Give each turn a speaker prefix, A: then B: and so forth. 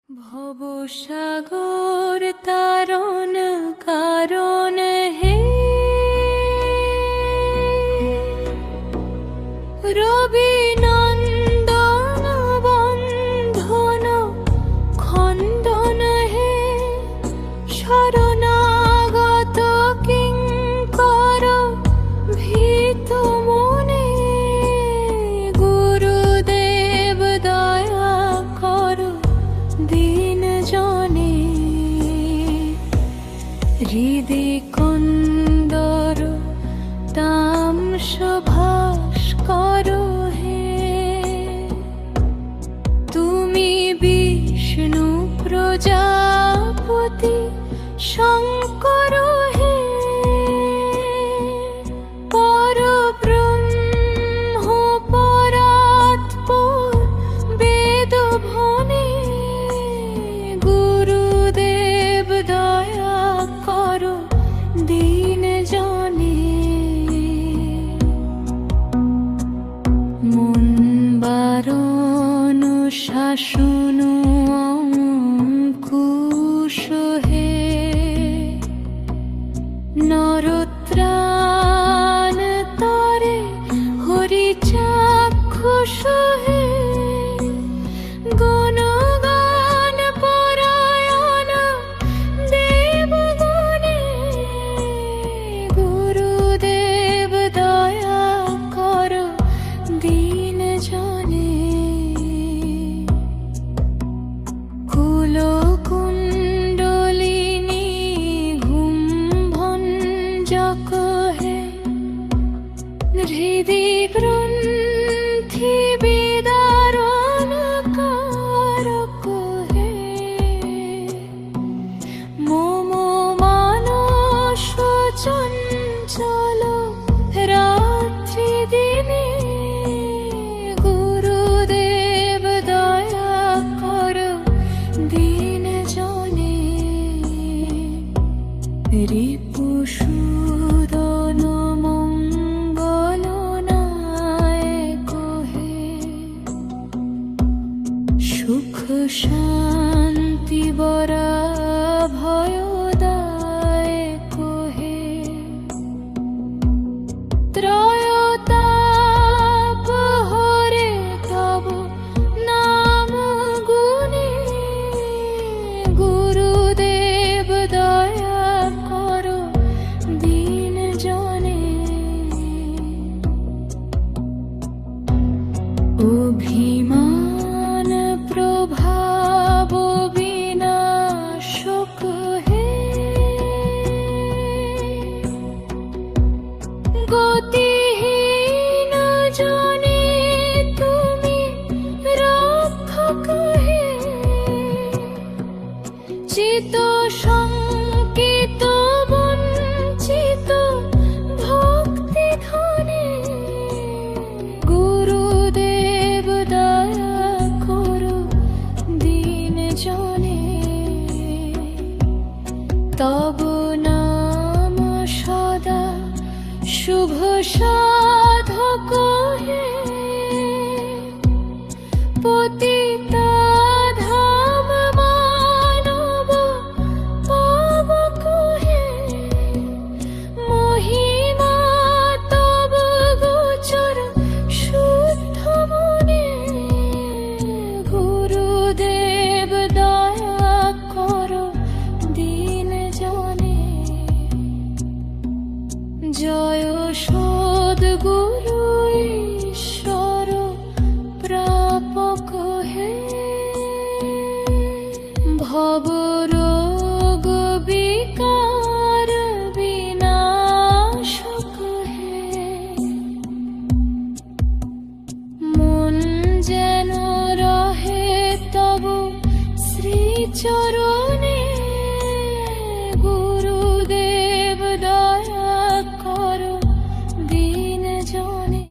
A: ভবসাগর তারণ কারণ হে রবি নন্দন বন্ধন খন্দন হে শরণাগত কিঙ্কর ভীত মনে গুরুদেব দয়া কর দিন জনে হৃদি কন্দর তামস ভাস্কর হে তুমি বিষ্ণু প্রজাপতি শঙ্কর হে পরব্রহ্ম পরাৎপর বেদ ভনে গুরুদেব দয়া করো দিন জনে মন বারণ শাসন অঙ্কুশ হে নরত্রাণ তরে হরি চাক্ষুষ হে গুণগান পরায়ণ দেবগণে গুরুদেব দয়া কর দিন জনে কুলকুণ্ডলিনী ঘুম ভঞ্জক হে হৃদি গ্রন্থি বিদারণ কারক হে মম মানস চঞ্চল রাত্রি দিনে গুরুদেব দয়া কর দিন জনে রিপুসূদন মঙ্গল নায়ক হে সুখ শান্তি বরা ভয়দায়ক হে ত্রয়তাপ হরে তব নাম গুণে গুরুদেব দয়া করো দিন জনে অভিমান প্রভাব বিনাশক হে গতিহীন জনে তুমি রক্ষক হে চিত সংকিত বঞ্চিত ভক্তি ধনে গুরুদেব দয়া করো দিন জনে তব নাম সদা শুভ সাধক হে পতিতা ধাম মানব পাবক হে মহিমা তব গোচর শুদ্ধ মনে গুরুদেব দয়া করো দিন জনে জয় সদ্গুরু ঈশ্বর প্রাপক হে ভবরোগ বিকার বিনাশক হে মন যেন রহে তব শ্রীচরণ